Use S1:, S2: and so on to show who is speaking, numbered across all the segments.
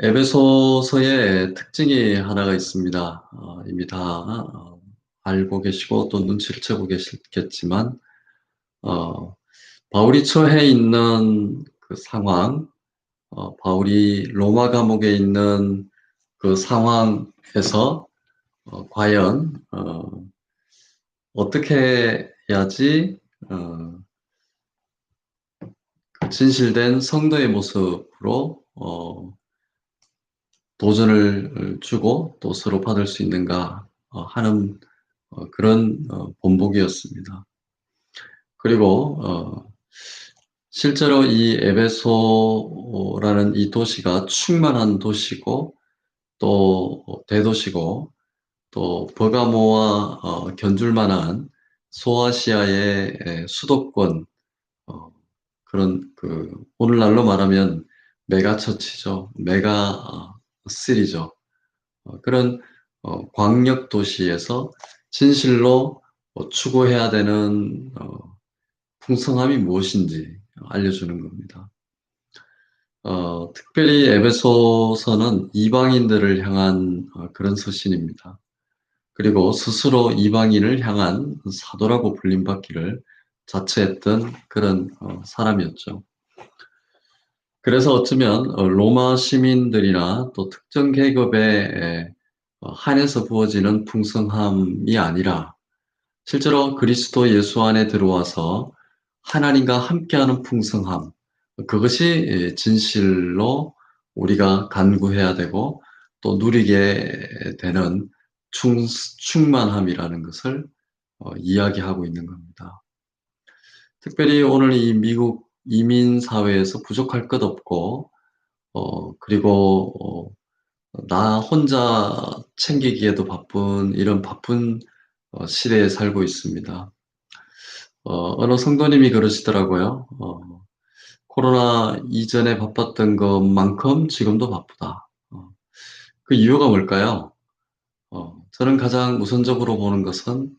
S1: 에베소서의 특징이 하나가 있습니다. 이미 다 알고 계시고 또 눈치를 채고 계시겠지만 어, 바울이 처해 있는 그 상황, 바울이 로마 감옥에 있는 그 상황에서 과연 어떻게 해야지 그 진실된 성도의 모습으로 도전을 주고 또 서로 받을 수 있는가 하는 그런 본보기였습니다. 그리고 실제로 이 에베소라는 이 도시가 충만한 도시고 또 대도시고 또 버가모와 견줄 만한 소아시아의 수도권 어, 그런 그 오늘날로 말하면 메가처치죠. 메가 시리죠. 그런 광역 도시에서 진실로 추구해야 되는 풍성함이 무엇인지 알려주는 겁니다. 특별히 에베소서는 이방인들을 향한 그런 서신입니다. 그리고 스스로 이방인을 향한 사도라고 불림받기를 자처했던 그런 사람이었죠. 그래서 어쩌면 로마 시민들이나 또 특정 계급에 한해서 부어지는 풍성함이 아니라 실제로 그리스도 예수 안에 들어와서 하나님과 함께하는 풍성함, 그것이 진실로 우리가 간구해야 되고 또 누리게 되는 충만함이라는 것을 이야기하고 있는 겁니다. 특별히 오늘 이 미국 이민 사회에서 부족할 것 없고, 그리고 나 혼자 챙기기에도 바쁜 이런 바쁜 시대에 살고 있습니다. 어느 성도님이 그러시더라고요. 코로나 이전에 바빴던 것만큼 지금도 바쁘다. 그 이유가 뭘까요? 저는 가장 우선적으로 보는 것은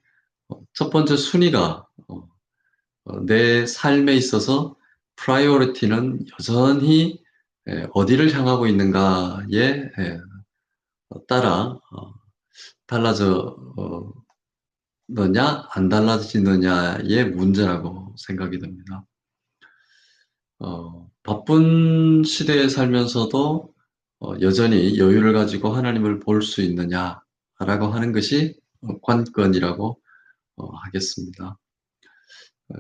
S1: 첫 번째 순위가 내 삶에 있어서 프라이어리티는 여전히 어디를 향하고 있는가에 따라 달라져 느냐 안 달라지느냐의 문제라고 생각이 듭니다. 바쁜 시대에 살면서도 여전히 여유를 가지고 하나님을 볼 수 있느냐라고 하는 것이 관건이라고 하겠습니다. 예,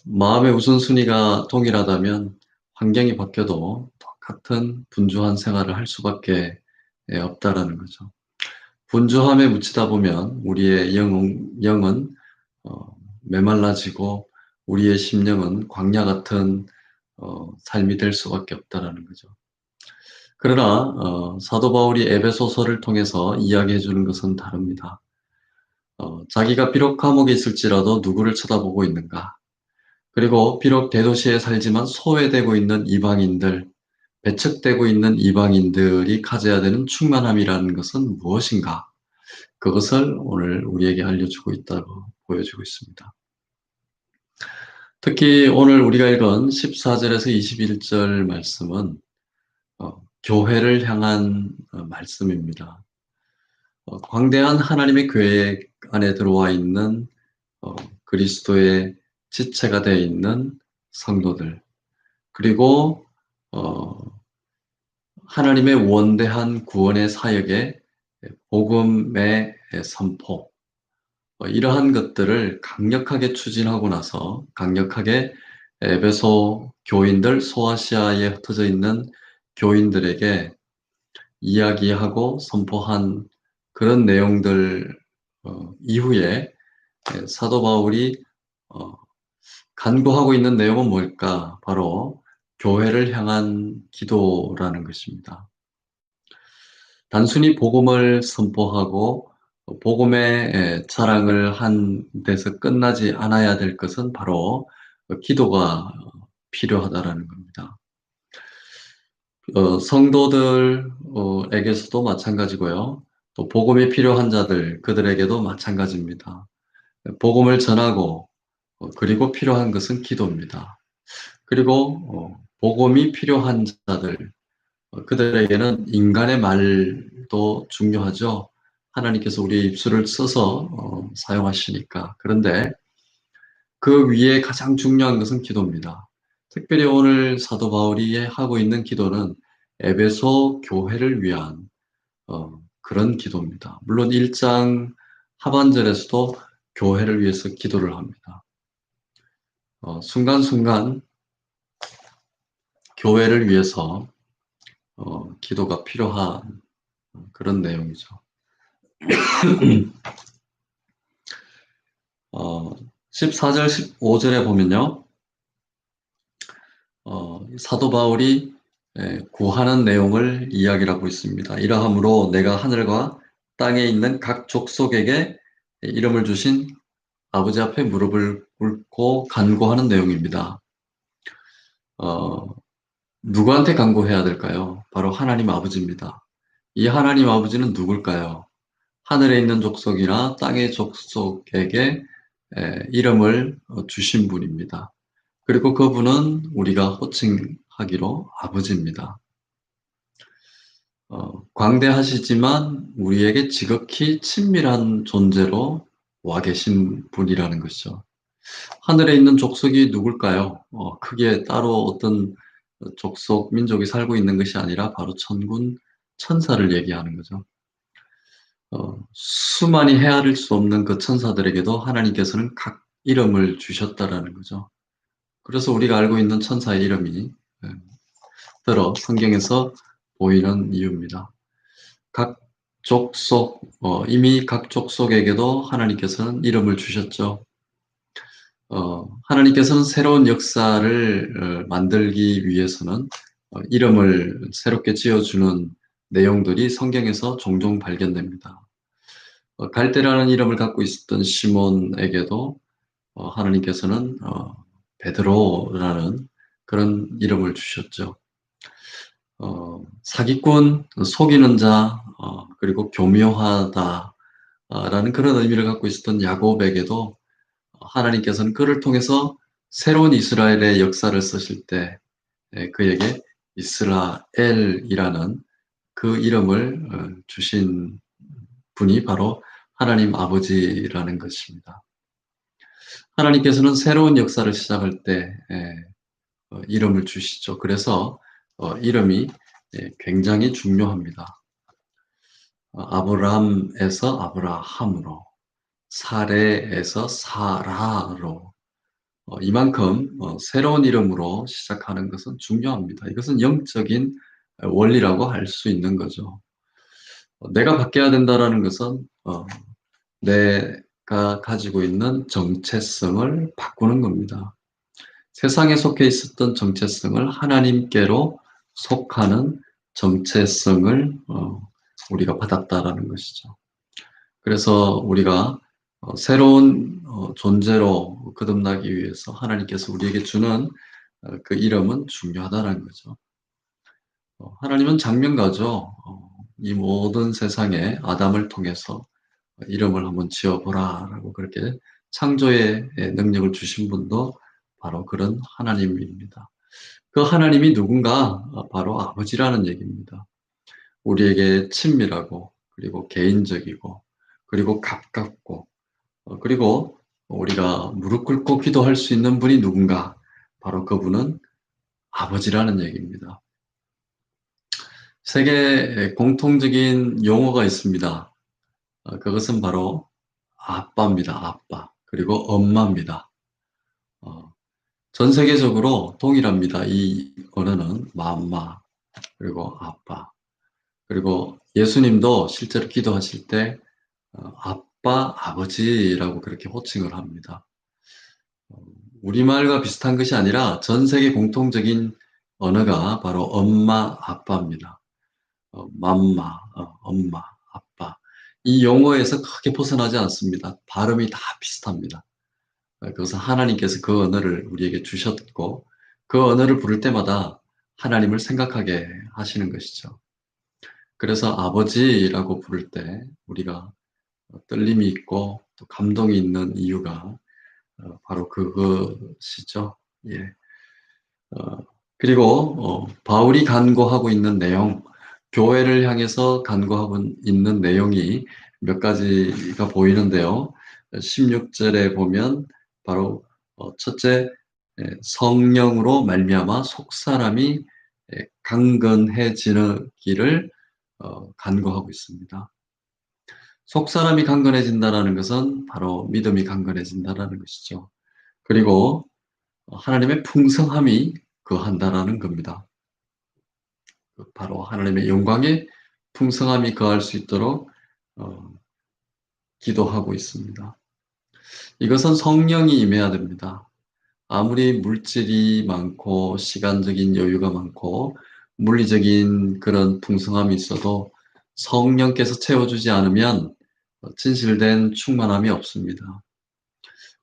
S1: 마음의 우선순위가 동일하다면 환경이 바뀌어도 똑같은 분주한 생활을 할 수밖에 없다라는 거죠. 분주함에 묻히다 보면 우리의 영은 메말라지고 우리의 심령은 광야 같은 삶이 될 수밖에 없다라는 거죠. 그러나 사도 바울이 에베소서를 통해서 이야기해 주는 것은 다릅니다. 자기가 비록 감옥에 있을지라도 누구를 쳐다보고 있는가? 그리고 비록 대도시에 살지만 소외되고 있는 이방인들, 배척되고 있는 이방인들이 가져야 되는 충만함이라는 것은 무엇인가? 그것을 오늘 우리에게 알려주고 있다고 보여주고 있습니다. 특히 오늘 우리가 읽은 14절에서 21절 말씀은 교회를 향한 말씀입니다. 광대한 하나님의 계획 안에 들어와 있는 그리스도의 지체가 되어 있는 성도들, 그리고 어, 하나님의 원대한 구원의 사역의 복음의 선포, 이러한 것들을 강력하게 추진하고 나서 강력하게 에베소 교인들, 소아시아에 흩어져 있는 교인들에게 이야기하고 선포한 그런 내용들 이후에 사도 바울이 어, 간구하고 있는 내용은 뭘까? 바로 교회를 향한 기도라는 것입니다. 단순히 복음을 선포하고 복음의 자랑을 한 데서 끝나지 않아야 될 것은 바로 기도가 필요하다라는 겁니다. 성도들에게서도 마찬가지고요. 또 복음이 필요한 자들, 그들에게도 마찬가지입니다. 복음을 전하고 그리고 필요한 것은 기도입니다. 그리고 복음이 필요한 자들, 그들에게는 인간의 말도 중요하죠. 하나님께서 우리의 입술을 써서 사용하시니까. 그런데 그 위에 가장 중요한 것은 기도입니다. 특별히 오늘 사도 바울이 하고 있는 기도는 에베소 교회를 위한 그런 기도입니다. 물론 1장 하반절에서도 교회를 위해서 기도를 합니다. 순간순간 교회를 위해서 기도가 필요한 그런 내용이죠. 14절, 15절에 보면요. 사도 바울이 구하는 내용을 이야기를 하고 있습니다. 이러함으로 내가 하늘과 땅에 있는 각 족속에게 이름을 주신 아버지 앞에 무릎을 꿇고 간구하는 내용입니다. 어, 누구한테 간구해야 될까요? 바로 하나님 아버지입니다. 이 하나님 아버지는 누굴까요? 하늘에 있는 족속이나 땅의 족속에게 이름을 주신 분입니다. 그리고 그분은 우리가 호칭하기로 아버지입니다. 광대하시지만 우리에게 지극히 친밀한 존재로 와 계신 분이라는 것이죠. 하늘에 있는 족속이 누굴까요? 크게 따로 어떤 족속, 민족이 살고 있는 것이 아니라 바로 천군, 천사를 얘기하는 거죠. 수많이 헤아릴 수 없는 그 천사들에게도 하나님께서는 각 이름을 주셨다라는 거죠. 그래서 우리가 알고 있는 천사의 이름이 예, 들어 성경에서 보이는 이유입니다. 각 족속, 이미 각 족속에게도 하나님께서는 이름을 주셨죠. 하나님께서는 새로운 역사를 만들기 위해서는 이름을 새롭게 지어주는 내용들이 성경에서 종종 발견됩니다. 갈대라는 이름을 갖고 있었던 시몬에게도 하나님께서는 베드로라는 그런 이름을 주셨죠. 사기꾼, 속이는 자, 그리고 교묘하다라는 그런 의미를 갖고 있었던 야곱에게도 하나님께서는 그를 통해서 새로운 이스라엘의 역사를 쓰실 때 그에게 이스라엘이라는 그 이름을 주신 분이 바로 하나님 아버지라는 것입니다. 하나님께서는 새로운 역사를 시작할 때 이름을 주시죠. 그래서 이름이 굉장히 중요합니다. 아브람에서 아브라함으로, 사레에서 사라로 이만큼 새로운 이름으로 시작하는 것은 중요합니다. 이것은 영적인 원리라고 할 수 있는 거죠. 내가 바뀌어야 된다라는 것은 내가 가지고 있는 정체성을 바꾸는 겁니다. 세상에 속해 있었던 정체성을 하나님께로 속하는 정체성을 우리가 받았다라는 것이죠. 그래서 우리가 새로운 존재로 거듭나기 위해서 하나님께서 우리에게 주는 그 이름은 중요하다는 거죠. 하나님은 장면가죠. 이 모든 세상에 아담을 통해서 이름을 한번 지어보라라고 그렇게 창조의 능력을 주신 분도 바로 그런 하나님입니다. 그 하나님이 누군가? 바로 아버지라는 얘기입니다. 우리에게 친밀하고 그리고 개인적이고 그리고 가깝고 그리고 우리가 무릎 꿇고 기도할 수 있는 분이 누군가? 바로 그분은 아버지라는 얘기입니다. 세계 공통적인 용어가 있습니다. 그것은 바로 아빠입니다. 아빠. 그리고 엄마입니다. 어, 전 세계적으로 동일합니다. 이 언어는 맘마 그리고 아빠. 그리고 예수님도 실제로 기도하실 때 아빠, 아버지라고 그렇게 호칭을 합니다. 어, 우리말과 비슷한 것이 아니라 전 세계 공통적인 언어가 바로 엄마, 아빠입니다. 맘마, 엄마, 아빠. 이 용어에서 크게 벗어나지 않습니다. 발음이 다 비슷합니다. 그것은 하나님께서 그 언어를 우리에게 주셨고 그 언어를 부를 때마다 하나님을 생각하게 하시는 것이죠. 그래서 아버지라고 부를 때 우리가 떨림이 있고 또 감동이 있는 이유가 바로 그것이죠. 예. 어, 그리고 바울이 간구하고 있는 내용, 교회를 향해서 간구하고 있는 내용이 몇 가지가 보이는데요. 16절에 보면 바로 첫째, 성령으로 말미암아 속사람이 강건해지기를 간구하고 있습니다. 속사람이 강건해진다는 것은 바로 믿음이 강건해진다는 것이죠. 그리고 하나님의 풍성함이 거한다라는 겁니다. 바로 하나님의 영광의 풍성함이 거할 수 있도록 어, 기도하고 있습니다. 이것은 성령이 임해야 됩니다. 아무리 물질이 많고 시간적인 여유가 많고 물리적인 그런 풍성함이 있어도 성령께서 채워주지 않으면 진실된 충만함이 없습니다.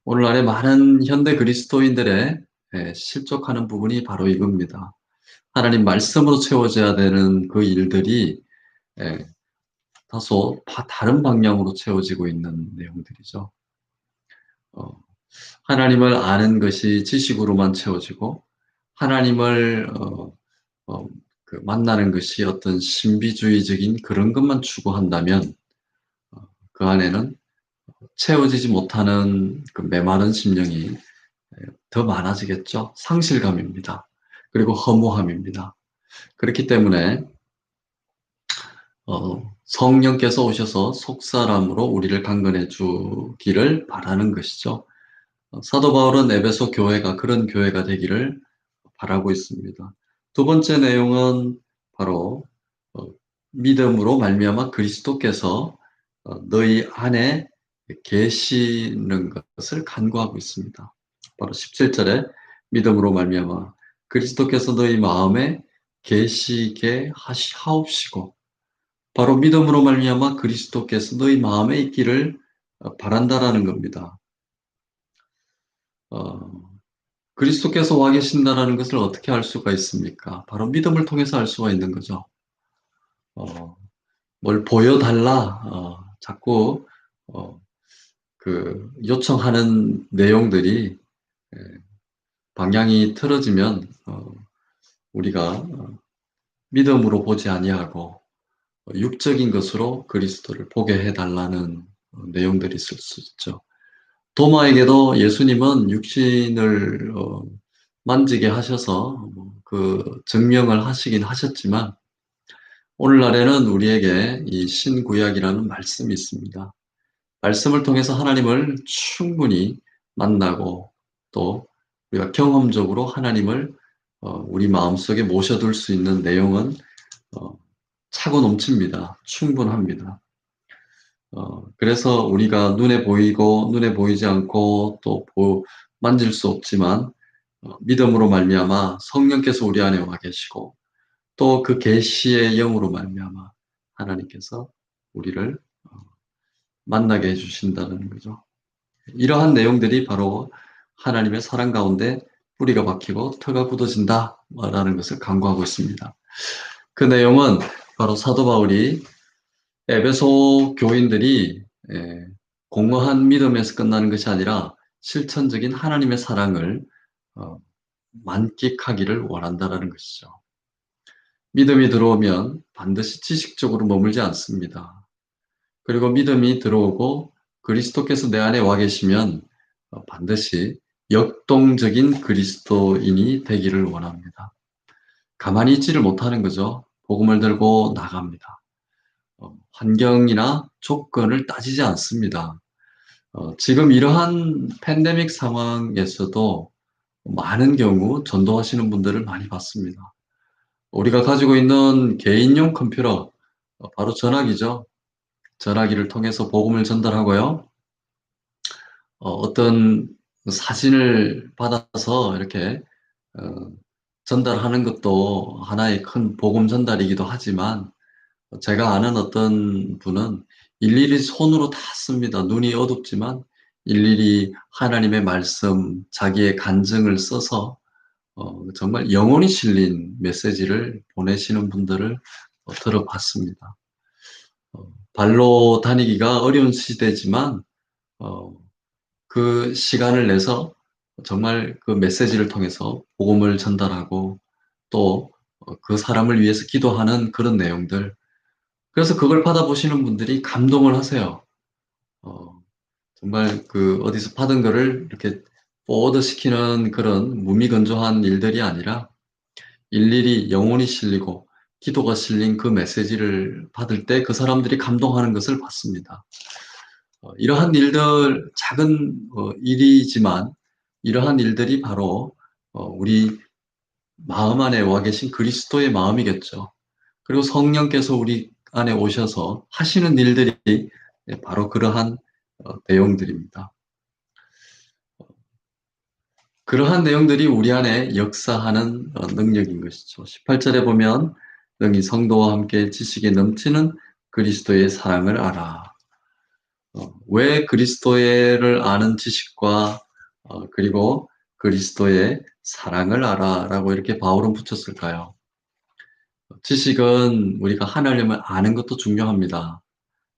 S1: 오늘날의 많은 현대 그리스도인들의 실족하는 부분이 바로 이겁니다. 하나님 말씀으로 채워져야 되는 그 일들이 예, 다소 다른 방향으로 채워지고 있는 내용들이죠. 어, 하나님을 아는 것이 지식으로만 채워지고 하나님을 어, 만나는 것이 어떤 신비주의적인 그런 것만 추구한다면 그 안에는 채워지지 못하는 그 메마른 심령이 더 많아지겠죠. 상실감입니다. 그리고 허무함입니다. 그렇기 때문에 성령께서 오셔서 속사람으로 우리를 강건해 주기를 바라는 것이죠. 사도 바울은 에베소 교회가 그런 교회가 되기를 바라고 있습니다. 두 번째 내용은 바로 어, 믿음으로 말미암아 그리스도께서 너희 안에 계시는 것을 간구하고 있습니다. 바로 17절에 믿음으로 말미암아 그리스도께서 너희 마음에 계시게 하옵시고 바로 믿음으로 말미암아 그리스도께서 너희 마음에 있기를 바란다라는 겁니다. 어, 그리스도께서 와 계신다라는 것을 어떻게 알 수가 있습니까? 바로 믿음을 통해서 알 수가 있는 거죠. 어, 뭘 보여달라, 자꾸 어, 그 요청하는 내용들이 예, 방향이 틀어지면 우리가 믿음으로 보지 아니하고 육적인 것으로 그리스도를 보게 해달라는 내용들이 있을 수 있죠. 도마에게도 예수님은 육신을 만지게 하셔서 그 증명을 하시긴 하셨지만 오늘날에는 우리에게 이 신구약이라는 말씀이 있습니다. 말씀을 통해서 하나님을 충분히 만나고 또 우리가 경험적으로 하나님을 우리 마음속에 모셔둘 수 있는 내용은 어, 차고 넘칩니다. 충분합니다. 그래서 우리가 눈에 보이고 눈에 보이지 않고 또 만질 수 없지만 믿음으로 말미암아 성령께서 우리 안에 와 계시고 또 그 계시의 영으로 말미암아 하나님께서 우리를 만나게 해주신다는 거죠. 이러한 내용들이 바로 하나님의 사랑 가운데 뿌리가 박히고 터가 굳어진다라는 것을 강구하고 있습니다. 그 내용은 바로 사도 바울이 에베소 교인들이 공허한 믿음에서 끝나는 것이 아니라 실천적인 하나님의 사랑을 어, 만끽하기를 원한다라는 것이죠. 믿음이 들어오면 반드시 지식적으로 머물지 않습니다. 그리고 믿음이 들어오고 그리스도께서 내 안에 와 계시면 반드시 역동적인 그리스도인이 되기를 원합니다. 가만히 있지를 못하는 거죠. 복음을 들고 나갑니다. 환경이나 조건을 따지지 않습니다. 지금 이러한 팬데믹 상황에서도 많은 경우 전도하시는 분들을 많이 봤습니다. 우리가 가지고 있는 개인용 컴퓨터, 바로 전화기죠. 전화기를 통해서 복음을 전달하고요. 어떤 사진을 받아서 이렇게 어, 전달하는 것도 하나의 큰 복음 전달이기도 하지만 제가 아는 어떤 분은 일일이 손으로 다 씁니다. 눈이 어둡지만 일일이 하나님의 말씀, 자기의 간증을 써서 정말 영혼이 실린 메시지를 보내시는 분들을 들어봤습니다. 발로 다니기가 어려운 시대지만 어, 그 시간을 내서 정말 그 메시지를 통해서 복음을 전달하고 또 그 사람을 위해서 기도하는 그런 내용들. 그래서 그걸 받아보시는 분들이 감동을 하세요. 어, 정말 그 어디서 받은 거를 이렇게 포워드 시키는 그런 무미건조한 일들이 아니라 일일이 영혼이 실리고 기도가 실린 그 메시지를 받을 때 그 사람들이 감동하는 것을 봤습니다. 이러한 일들, 작은 일이지만 이러한 일들이 바로 우리 마음 안에 와 계신 그리스도의 마음이겠죠. 그리고 성령께서 우리 안에 오셔서 하시는 일들이 바로 그러한 내용들입니다. 그러한 내용들이 우리 안에 역사하는 능력인 것이죠. 18절에 보면 능히 성도와 함께 지식에 넘치는 그리스도의 사랑을 알아. 왜 그리스도를 아는 지식과 그리고 그리스도의 사랑을 알아라고 이렇게 바울은 붙였을까요? 지식은 우리가 하나님을 아는 것도 중요합니다.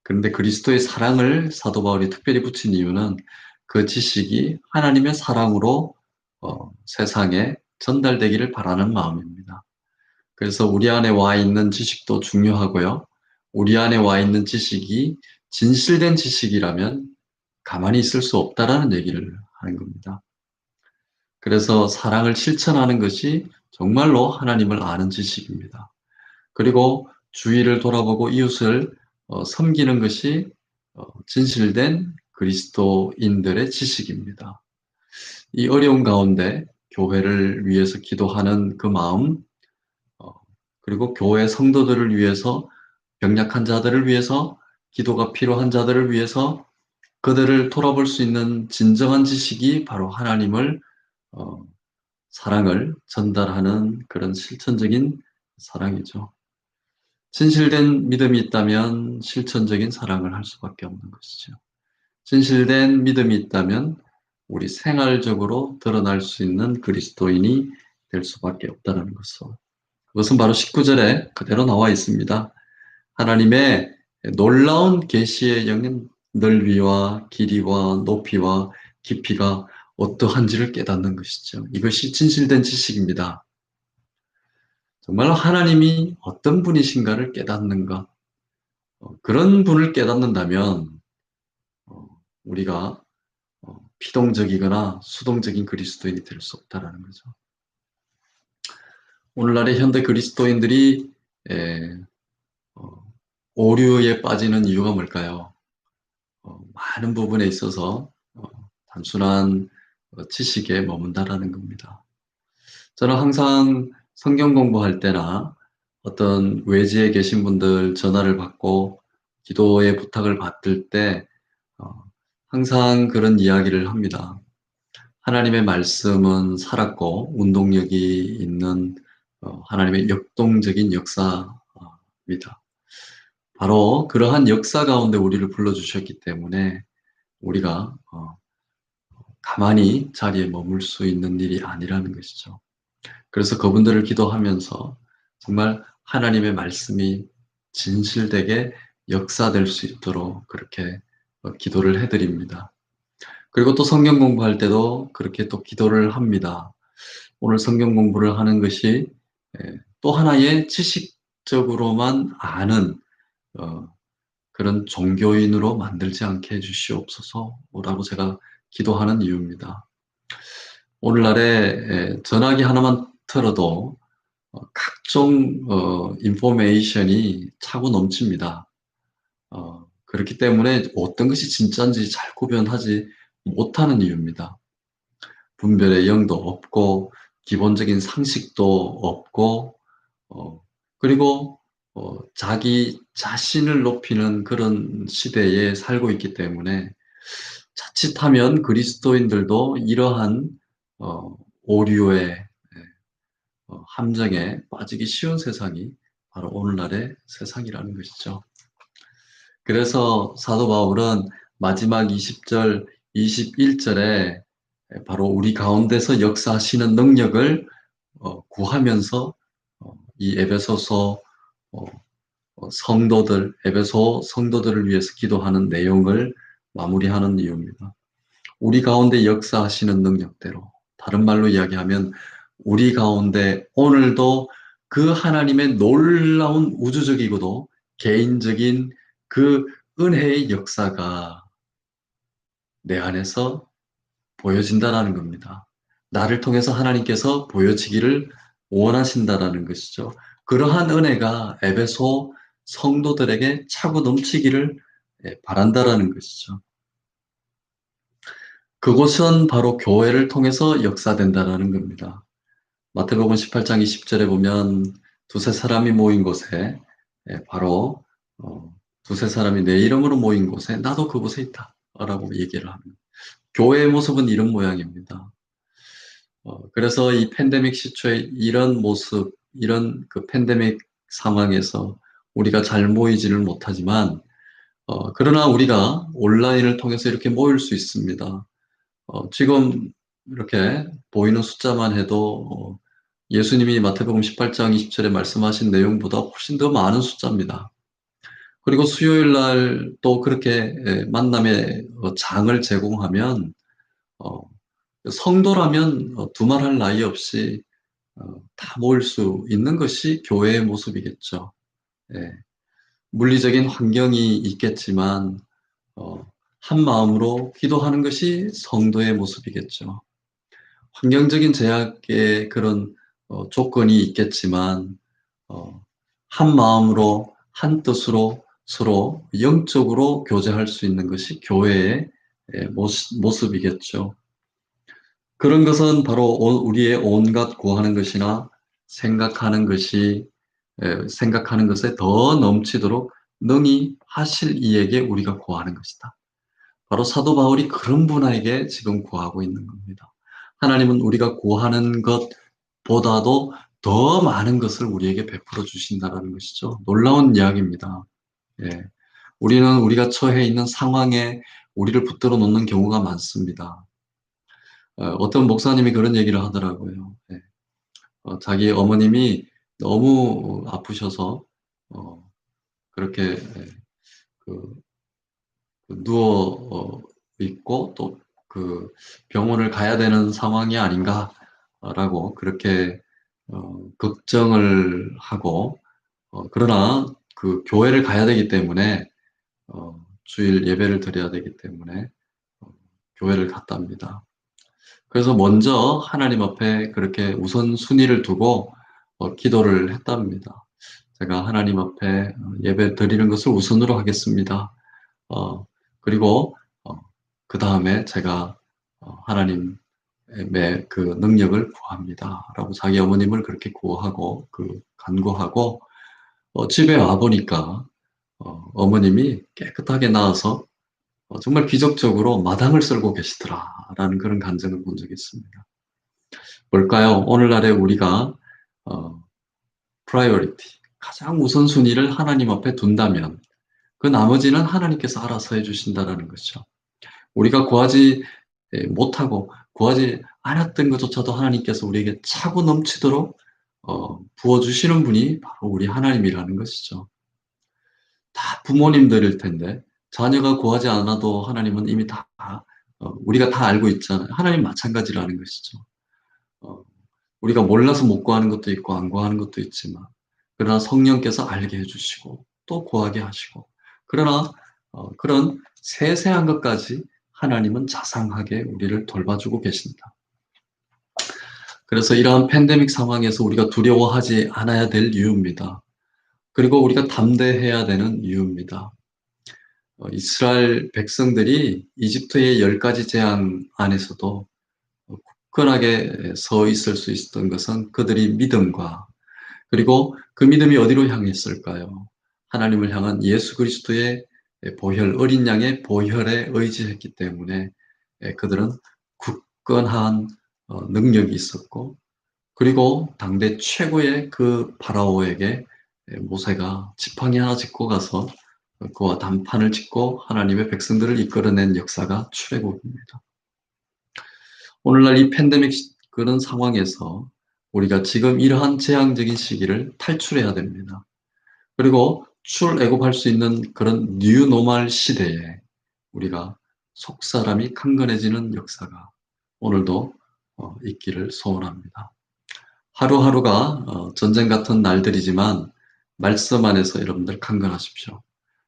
S1: 그런데 그리스도의 사랑을 사도 바울이 특별히 붙인 이유는 그 지식이 하나님의 사랑으로 세상에 전달되기를 바라는 마음입니다. 그래서 우리 안에 와 있는 지식도 중요하고요. 우리 안에 와 있는 지식이 진실된 지식이라면 가만히 있을 수 없다라는 얘기를 하는 겁니다. 그래서 사랑을 실천하는 것이 정말로 하나님을 아는 지식입니다. 그리고 주위를 돌아보고 이웃을 섬기는 것이 진실된 그리스도인들의 지식입니다. 이 어려운 가운데 교회를 위해서 기도하는 그 마음, 어, 그리고 교회 성도들을 위해서 병약한 자들을 위해서 기도가 필요한 자들을 위해서 그들을 돌아볼 수 있는 진정한 지식이 바로 하나님을 어, 사랑을 전달하는 그런 실천적인 사랑이죠. 진실된 믿음이 있다면 실천적인 사랑을 할 수밖에 없는 것이죠. 진실된 믿음이 있다면 우리 생활적으로 드러날 수 있는 그리스도인이 될 수밖에 없다는 것을. 그것은 바로 19절에 그대로 나와 있습니다. 하나님의 놀라운 계시의 영은 넓이와 길이와 높이와 깊이가 어떠한지를 깨닫는 것이죠. 이것이 진실된 지식입니다. 정말로 하나님이 어떤 분이신가를 깨닫는 것. 그런 분을 깨닫는다면 어, 우리가 피동적이거나 수동적인 그리스도인이 될 수 없다라는 거죠. 오늘날의 현대 그리스도인들이 에, 어, 오류에 빠지는 이유가 뭘까요? 많은 부분에 있어서 단순한 지식에 머문다라는 겁니다. 저는 항상 성경 공부할 때나 어떤 외지에 계신 분들 전화를 받고 기도의 부탁을 받을 때 어, 항상 그런 이야기를 합니다. 하나님의 말씀은 살았고 운동력이 있는 하나님의 역동적인 역사입니다. 바로 그러한 역사 가운데 우리를 불러주셨기 때문에 우리가 가만히 자리에 머물 수 있는 일이 아니라는 것이죠. 그래서 그분들을 기도하면서 정말 하나님의 말씀이 진실되게 역사될 수 있도록 그렇게 기도를 해드립니다. 그리고 또 성경 공부할 때도 그렇게 또 기도를 합니다. 오늘 성경 공부를 하는 것이 또 하나의 지식적으로만 아는 그런 종교인으로 만들지 않게 해주시옵소서라고 제가 기도하는 이유입니다. 오늘날에 전화기 하나만 틀어도 각종 인포메이션이 차고 넘칩니다. 그렇기 때문에 어떤 것이 진짜인지 잘 구별하지 못하는 이유입니다. 분별의 영도 없고 기본적인 상식도 없고 그리고 자기 자신을 높이는 그런 시대에 살고 있기 때문에 자칫하면 그리스도인들도 이러한 오류의 함정에 빠지기 쉬운 세상이 바로 오늘날의 세상이라는 것이죠. 그래서 사도 바울은 마지막 20절, 21절에 바로 우리 가운데서 역사하시는 능력을 구하면서 이 에베소서 성도들, 에베소 성도들을 위해서 기도하는 내용을 마무리하는 이유입니다. 우리 가운데 역사하시는 능력대로, 다른 말로 이야기하면 우리 가운데 오늘도 그 하나님의 놀라운 우주적이고도 개인적인 그 은혜의 역사가 내 안에서 보여진다라는 겁니다. 나를 통해서 하나님께서 보여지기를 원하신다라는 것이죠. 그러한 은혜가 에베소 성도들에게 차고 넘치기를 바란다라는 것이죠. 그곳은 바로 교회를 통해서 역사된다라는 겁니다. 마태복음 18장 20절에 보면 두세 사람이 모인 곳에 바로 두세 사람이 내 이름으로 모인 곳에 나도 그곳에 있다 라고 얘기를 합니다. 교회의 모습은 이런 모양입니다. 그래서 이 팬데믹 시초에 이런 모습, 이런 그 팬데믹 상황에서 우리가 잘 모이지를 못하지만, 그러나 우리가 온라인을 통해서 이렇게 모일 수 있습니다. 지금 이렇게 보이는 숫자만 해도 예수님이 마태복음 18장 20절에 말씀하신 내용보다 훨씬 더 많은 숫자입니다. 그리고 수요일 날 또 그렇게 만남의 장을 제공하면 어, 성도라면 두말할 나위 없이 다 모일 수 있는 것이 교회의 모습이겠죠. 예. 물리적인 환경이 있겠지만 어, 한 마음으로 기도하는 것이 성도의 모습이겠죠. 환경적인 제약의 그런 조건이 있겠지만 어, 한 마음으로 한 뜻으로 서로 영적으로 교제할 수 있는 것이 교회의 모습이겠죠. 그런 것은 바로 우리의 온갖 구하는 것이나 생각하는 것이 생각하는 것에 더 넘치도록 능히 하실 이에게 우리가 구하는 것이다. 바로 사도 바울이 그런 분에게 지금 구하고 있는 겁니다. 하나님은 우리가 구하는 것보다도 더 많은 것을 우리에게 베풀어 주신다는 것이죠. 놀라운 이야기입니다. 예. 우리는 우리가 처해 있는 상황에 우리를 붙들어 놓는 경우가 많습니다. 어떤 목사님이 그런 얘기를 하더라고요. 예. 자기 어머님이 너무 아프셔서 그렇게 그, 누워 있고 또 그 병원을 가야 되는 상황이 아닌가라고 그렇게 걱정을 하고 그러나 그 교회를 가야 되기 때문에 주일 예배를 드려야 되기 때문에 어, 교회를 갔답니다. 그래서 먼저 하나님 앞에 그렇게 우선순위를 두고 기도를 했답니다. 제가 하나님 앞에 예배 드리는 것을 우선으로 하겠습니다. 어, 그리고 그 다음에 제가 하나님의 그 능력을 구합니다. 라고 자기 어머님을 그렇게 구하고 간구하고 집에 와 보니까 어머님이 깨끗하게 나아서 정말 기적적으로 마당을 쓸고 계시더라라는 그런 간증을 본 적이 있습니다. 뭘까요? 오늘날에 우리가 어, priority, 가장 우선순위를 하나님 앞에 둔다면 그 나머지는 하나님께서 알아서 해주신다라는 거죠. 우리가 구하지 못하고 구하지 않았던 것조차도 하나님께서 우리에게 차고 넘치도록 부어주시는 분이 바로 우리 하나님이라는 것이죠. 다 부모님들일 텐데 자녀가 구하지 않아도 하나님은 이미 다 우리가 다 알고 있잖아요. 하나님 마찬가지라는 것이죠. 어, 우리가 몰라서 못 구하는 것도 있고 안 구하는 것도 있지만 그러나 성령께서 알게 해주시고 또 구하게 하시고 그러나 그런 세세한 것까지 하나님은 자상하게 우리를 돌봐주고 계십니다. 그래서 이러한 팬데믹 상황에서 우리가 두려워하지 않아야 될 이유입니다. 그리고 우리가 담대해야 되는 이유입니다. 이스라엘 백성들이 이집트의 10가지 재앙 안에서도 굳건하게 서 있을 수 있었던 것은 그들이 믿음과 그리고 그 믿음이 어디로 향했을까요? 하나님을 향한 예수 그리스도의 보혈, 어린 양의 보혈에 의지했기 때문에 그들은 굳건한 능력이 있었고 그리고 당대 최고의 그 파라오에게 모세가 지팡이 하나 짚고 가서 그와 단판을 짓고 하나님의 백성들을 이끌어낸 역사가 출애굽입니다. 오늘날 이 팬데믹 그런 상황에서 우리가 지금 이러한 재앙적인 시기를 탈출해야 됩니다. 그리고 출애굽할 수 있는 그런 뉴노멀 시대에 우리가 속사람이 강건해지는 역사가 오늘도 있기를 소원합니다. 하루하루가 전쟁 같은 날들이지만 말씀 안에서 여러분들 강건하십시오.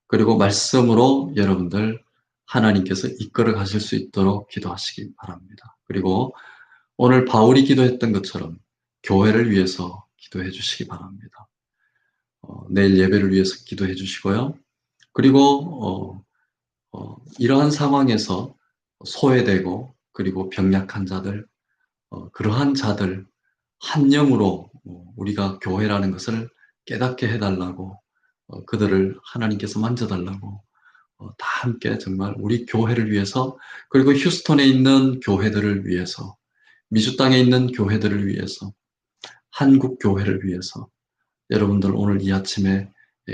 S1: 그리고 말씀으로 여러분들 하나님께서 이끌어 가실 수 있도록 기도하시기 바랍니다. 그리고 오늘 바울이 기도했던 것처럼 교회를 위해서 기도해 주시기 바랍니다. 내일 예배를 위해서 기도해 주시고요. 그리고 이러한 상황에서 소외되고 그리고 병약한 자들, 그러한 자들 한 영으로 우리가 교회라는 것을 깨닫게 해달라고, 그들을 하나님께서 만져달라고, 다 함께 정말 우리 교회를 위해서, 그리고 휴스턴에 있는 교회들을 위해서, 미주 땅에 있는 교회들을 위해서, 한국 교회를 위해서 여러분들 오늘 이 아침에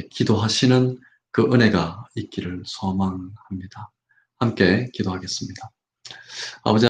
S1: 기도하시는 그 은혜가 있기를 소망합니다. 함께 기도하겠습니다. 아버지